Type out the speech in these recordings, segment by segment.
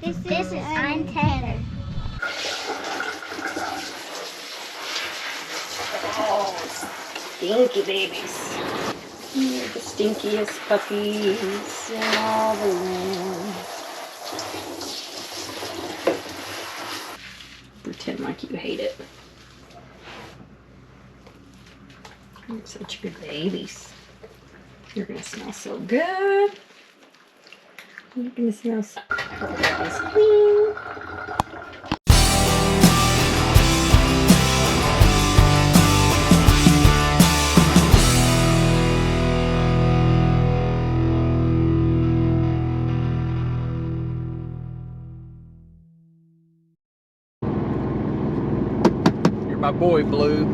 This is I'm Taylor. Oh, stinky babies. You're the stinkiest puppies in all the land. Pretend like you hate it. You're such good babies. You're gonna smell so good. You're gonna smell so clean. You're my boy, Blue.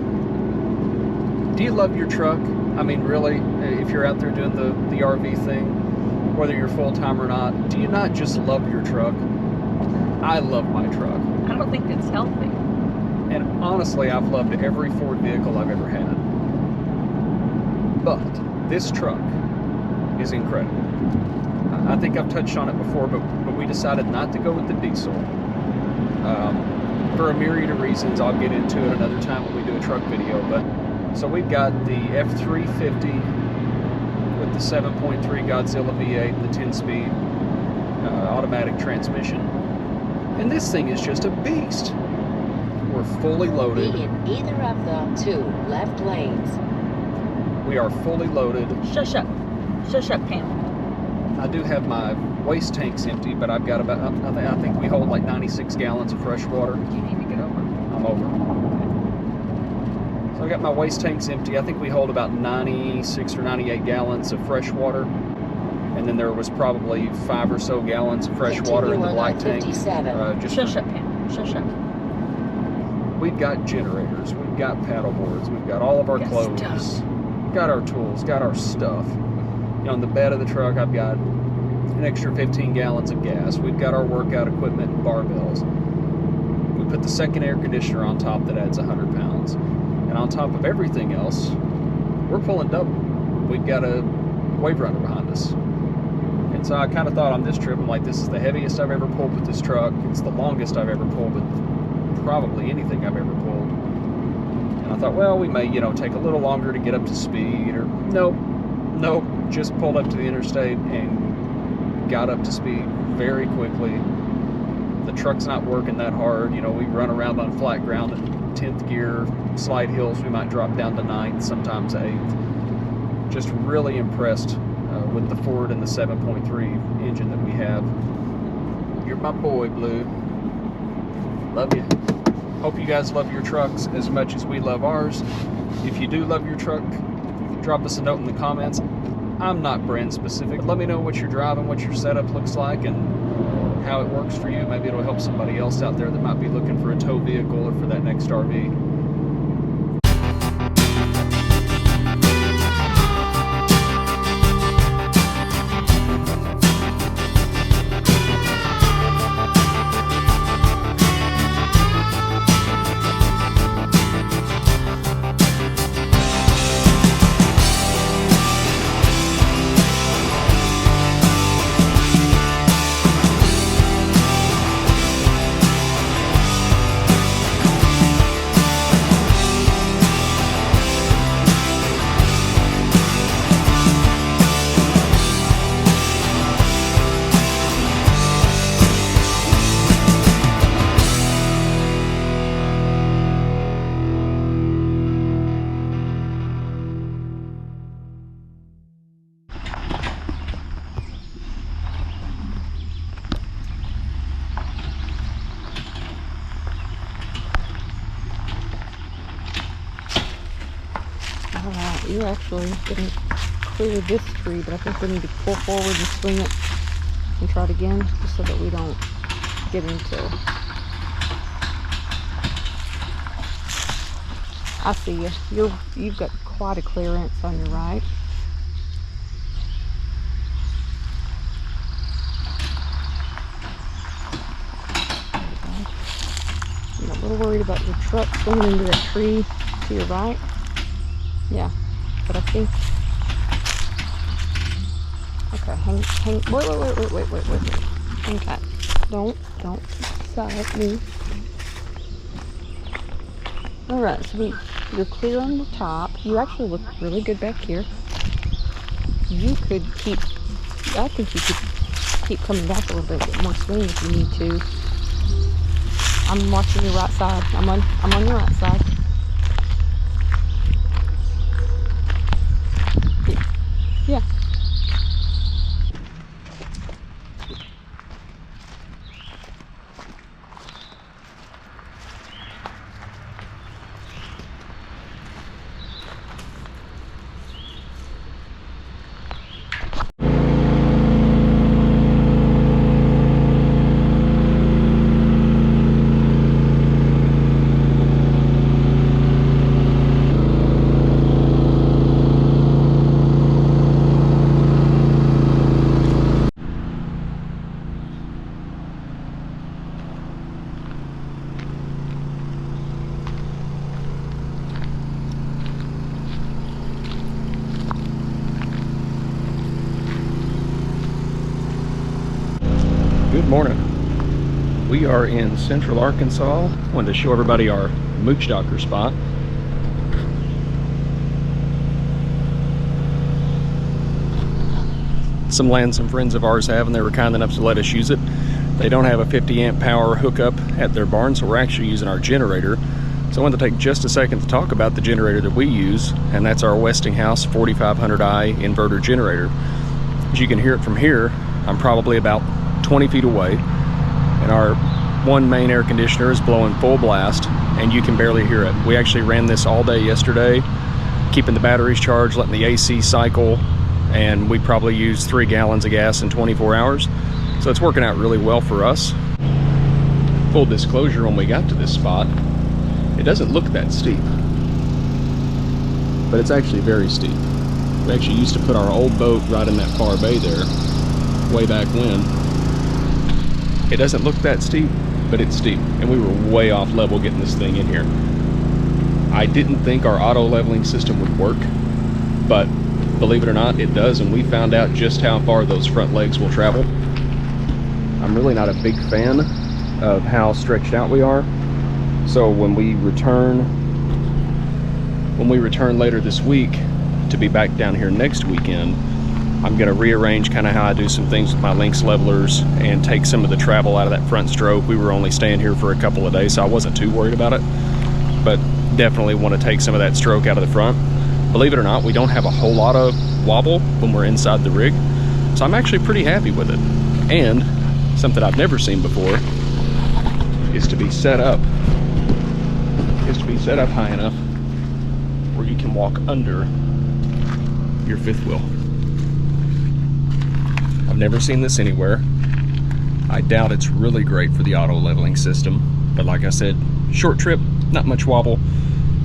Do you love your truck? I mean, really, if you're out there doing the RV thing, whether you're full-time or not, do you not just love your truck? I love my truck. I don't think it's healthy. And honestly, I've loved every Ford vehicle I've ever had. But this truck is incredible. I think I've touched on it before, but we decided not to go with the diesel. For a myriad of reasons, I'll get into it another time when we do a truck video, but so we've got the F350 with the 7.3 Godzilla V8 and the 10-speed automatic transmission. And this thing is just a beast. We're fully loaded. Be in either of the two left lanes. We are fully loaded. Shush up. Shush up, Pam. I do have my waste tanks empty, but I've got about, I think we hold like 96 gallons of fresh water. You need to get over. I'm over. So I've got my waste tanks empty. I think we hold about 96 or 98 gallons of fresh water. And then there was probably 5 or so gallons of fresh water in the black tank. Just Shush up, Pam. Shush up. We've got generators, we've got paddle boards, we've got all of our clothes, got our tools, got our stuff. You know, on the bed of the truck, I've got an extra 15 gallons of gas. We've got our workout equipment and barbells. We put the second air conditioner on top that adds 100 pounds. And on top of everything else, we're pulling double. We've got a wave runner behind us. And so I kind of thought on this trip, I'm like, this is the heaviest I've ever pulled with this truck. It's the longest I've ever pulled with probably anything I've ever pulled. And I thought, well, we may, take a little longer to get up to speed, or nope, just pulled up to the interstate and got up to speed very quickly. The truck's not working that hard. We run around on flat ground at 10th gear, slight hills, we might drop down to 9th, sometimes 8th. Just really impressed with the Ford and the 7.3 engine that we have. You're my boy, Blue. Love you. Hope you guys love your trucks as much as we love ours. If you do love your truck, drop us a note in the comments. I'm not brand specific. Let me know what you're driving, what your setup looks like, and how it works for you. Maybe it'll help somebody else out there that might be looking for a tow vehicle or for that next RV. Alright, you actually didn't clear this tree, but I think we need to pull forward and swing it and try it again, just so that we don't get into... I see you. You've got quite a clearance on your right. I'm a little worried about your truck swinging into that tree to your right. Yeah, but I think... Okay, wait. Hang tight. Don't side me. Alright, so you're clear on the top. You actually look really good back here. You could keep, I think you could keep coming back a little bit, get more swing if you need to. I'm watching your right side. I'm on your right side. Yeah. Good morning. We are in central Arkansas. Wanted to show everybody our mooch docker spot. Some land some friends of ours have, and they were kind enough to let us use it. They don't have a 50 amp power hookup at their barn, so we're actually using our generator. So I wanted to take just a second to talk about the generator that we use, and that's our Westinghouse 4500i inverter generator. As you can hear it from here, I'm probably about 20 feet away, and our one main air conditioner is blowing full blast, and you can barely hear it. We actually ran this all day yesterday, keeping the batteries charged, letting the AC cycle, and we probably used 3 gallons of gas in 24 hours. So it's working out really well for us. Full disclosure, when we got to this spot, it doesn't look that steep, but it's actually very steep. We actually used to put our old boat right in that far bay there, way back when. It doesn't look that steep, but it's steep, and we were way off level getting this thing in here. I didn't think our auto leveling system would work, but believe it or not, it does, and we found out just how far those front legs will travel. I'm really not a big fan of how stretched out we are, so when we return later this week to be back down here next weekend, I'm going to rearrange kind of how I do some things with my links levelers and take some of the travel out of that front stroke. We were only staying here for a couple of days, so I wasn't too worried about it, but definitely want to take some of that stroke out of the front. Believe it or not, we don't have a whole lot of wobble when we're inside the rig, so I'm actually pretty happy with it. And something I've never seen before is to be set up high enough where you can walk under your fifth wheel. I've never seen this anywhere. I doubt it's really great for the auto leveling system, but like I said, short trip, not much wobble.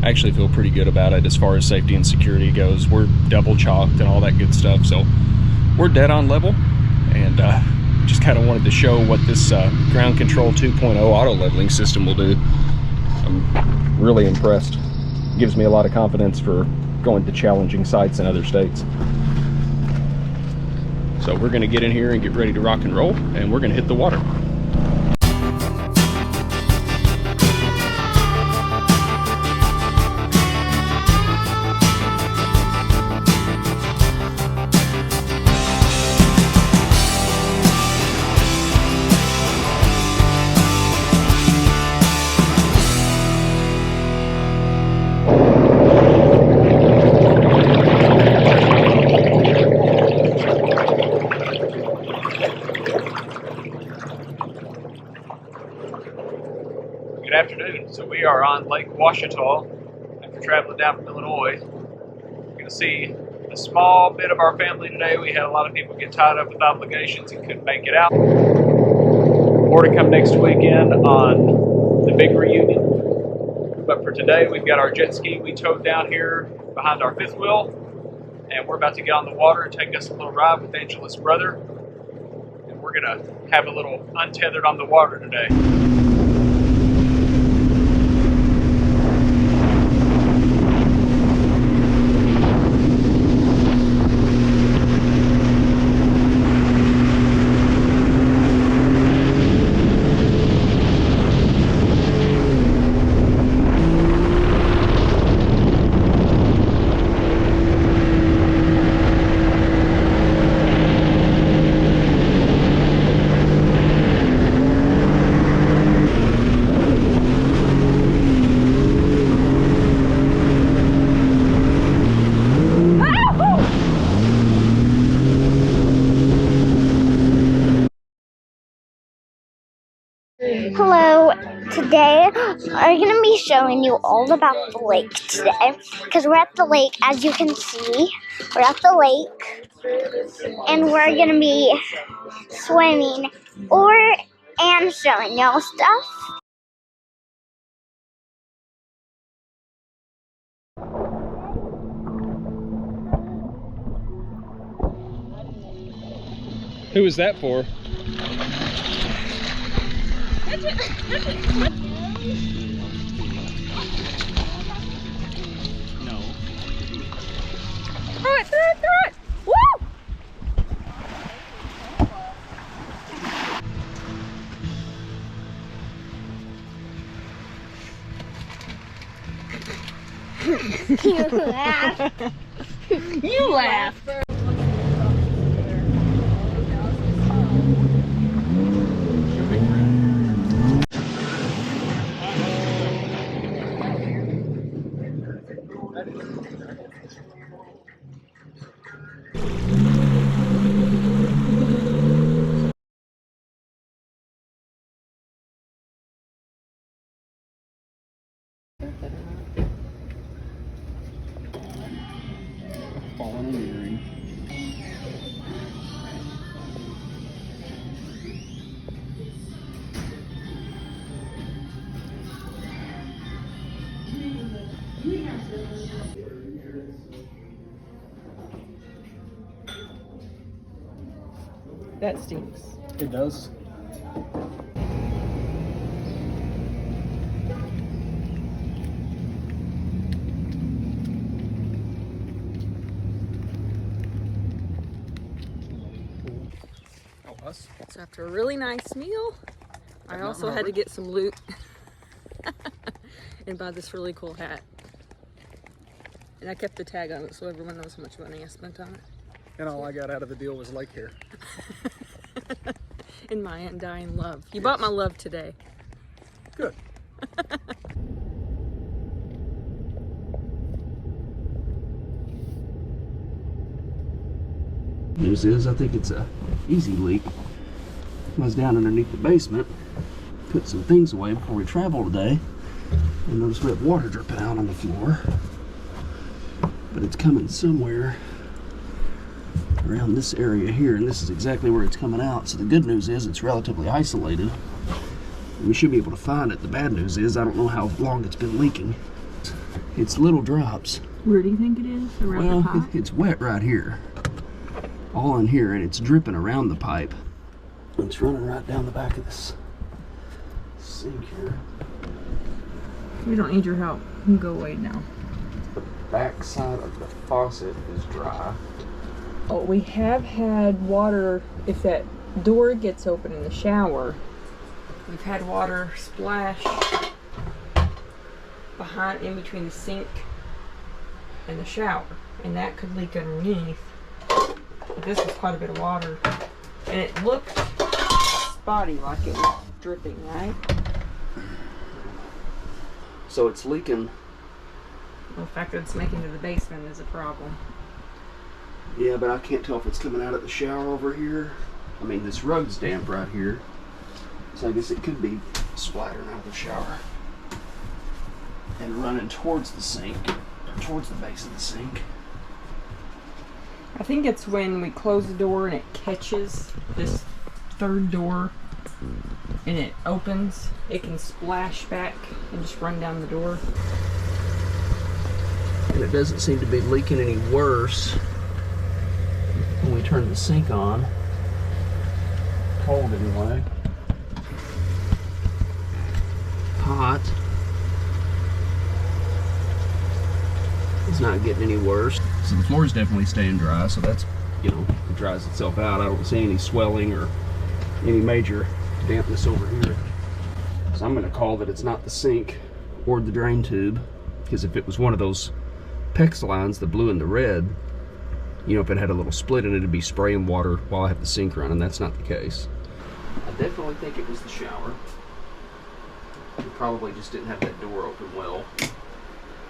I actually feel pretty good about it as far as safety and security goes. We're double chalked and all that good stuff, so we're dead on level, and just kind of wanted to show what this Ground Control 2.0 auto leveling system will do. I'm really impressed. It gives me a lot of confidence for going to challenging sites in other states. So we're going to get in here and get ready to rock and roll, and we're going to hit the water. Good afternoon. So we are on Lake Ouachita after traveling down from Illinois. You're going to see a small bit of our family today. We had a lot of people get tied up with obligations and couldn't make it out. More to come next weekend on the big reunion. But for today, we've got our jet ski we towed down here behind our fifth wheel, and we're about to get on the water and take us a little ride with Angela's brother. And we're going to have a little untethered on the water today. Hello, today I'm going to be showing you all about the lake today, because we're at the lake. As you can see, we're at the lake, and we're going to be swimming and showing y'all stuff. Who was that for? No. Throw it, throw it, throw it! Woo! You laugh. You laugh. Fallen and earring. That stinks. It does. Us? So after a really nice meal, I also had to get some loot and buy this really cool hat. And I kept the tag on it so everyone knows how much money I spent on it. And all I got out of the deal was lake hair. And my undying love. You bought my love today. Good. News is, I think it's a easy leak. I was down underneath the basement, put some things away before we travel today, and noticed we have water dripping out on the floor. But it's coming somewhere around this area here, and this is exactly where it's coming out. So the good news is it's relatively isolated. We should be able to find it. The bad news is I don't know how long it's been leaking. It's little drops. Where do you think it is? Around Well, the pipe? it's wet right here. All in here, and it's dripping around the pipe. It's running right down the back of this sink here. We don't need your help. You can go away now. The back side of the faucet is dry. Oh, we have had water, if that door gets open in the shower, we've had water splash behind, in between the sink and the shower, and that could leak underneath. But this is quite a bit of water, and it looked spotty, like it was dripping, right? So it's leaking. Well, the fact that it's making to the basement is a problem. Yeah, but I can't tell if it's coming out of the shower over here. I mean, this rug's damp right here. So I guess it could be splattering out of the shower and running towards the sink, towards the base of the sink. I think it's when we close the door and it catches this third door and it opens, it can splash back and just run down the door. And it doesn't seem to be leaking any worse when we turn the sink on. Cold anyway. Hot. It's not getting any worse. So the floor is definitely staying dry, so that's, you know, it dries itself out. I don't see any swelling or any major dampness over here. So I'm going to call that it's not the sink or the drain tube, because if it was one of those PEX lines, the blue and the red, you know, if it had a little split in it, it'd be spraying water while I have the sink running. That's not the case. I definitely think it was the shower. It probably just didn't have that door open well,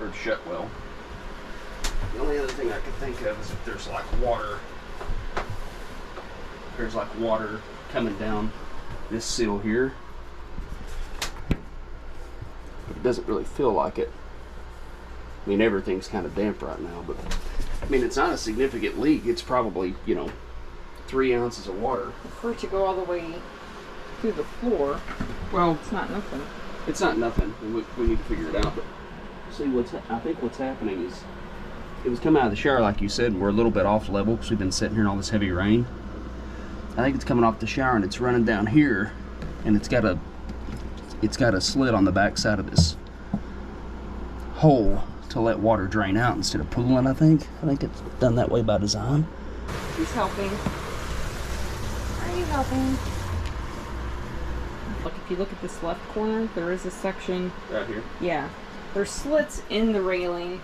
or shut well. The only other thing I could think of is if there's like water. There's like water coming down this sill here. doesn't really feel like it. I mean, everything's kind of damp right now, but I mean, it's not a significant leak. It's probably, you know, 3 ounces of water. For it to go all the way through the floor, Well, it's not nothing. it's not nothing. We need to figure it out. But see, I think what's happening is it was coming out of the shower, like you said, and we're a little bit off level because we've been sitting here in all this heavy rain. I think it's coming off the shower and it's running down here, and it's got a slit on the back side of this hole to let water drain out instead of pooling. I think it's done that way by design. He's helping. Are you helping? Look, if you look at this left corner, there is a section. Right here. Yeah. There's slits in the railing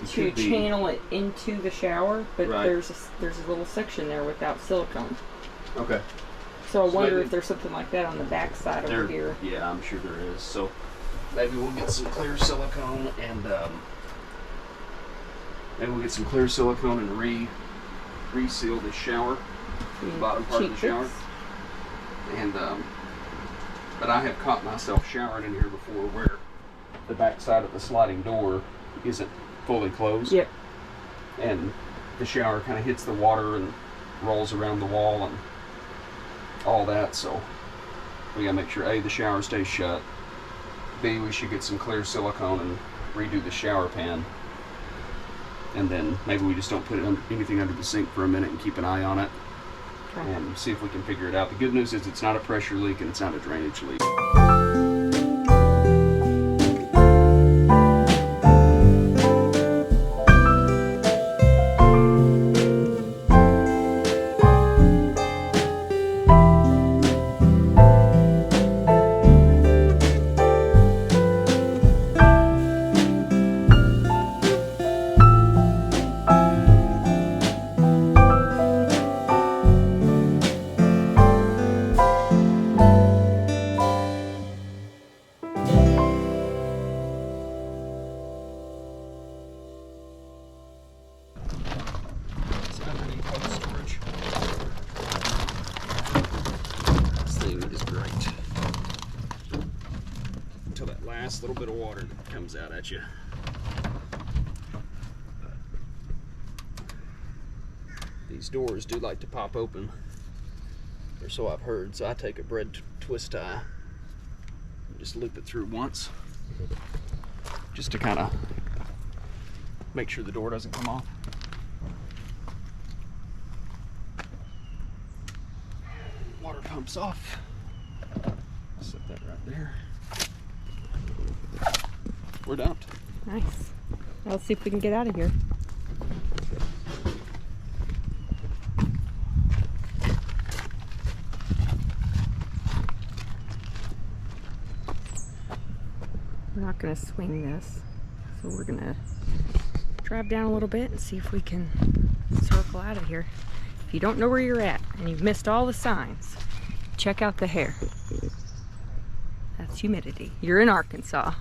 It to should be. channel it into the shower, but Right. there's a little section there without silicone. Okay. So I wonder maybe- if there's something like that on the back side over There, here. yeah, I'm sure there is. So maybe we'll get some clear silicone and reseal the shower, the bottom part of the Cheap shower. fix. And but I have caught myself showering in here before where the back side of the sliding door isn't fully closed. Yep. And the shower kind of hits the water and rolls around the wall and all that, so we gotta make sure A, the shower stays shut, B, we should get some clear silicone and redo the shower pan, and then maybe we just don't put anything under the sink for a minute and keep an eye on it Okay. and see if we can figure it out. The good news is it's not a pressure leak and it's not a drainage leak. It's underneath cold storage. This thing is great. Until that last little bit of water comes out at you. These doors do like to pop open, or so I've heard. So I take a bread twist tie and just loop it through once, just to kind of make sure the door doesn't come off. Water pumps off. Set that right there. We're dumped. Nice. Now let's see if we can get out of here. We're not going to swing this, so we're going to drive down a little bit and see if we can circle out of here. If you don't know where you're at and you've missed all the signs, check out the hair. That's humidity. You're in Arkansas.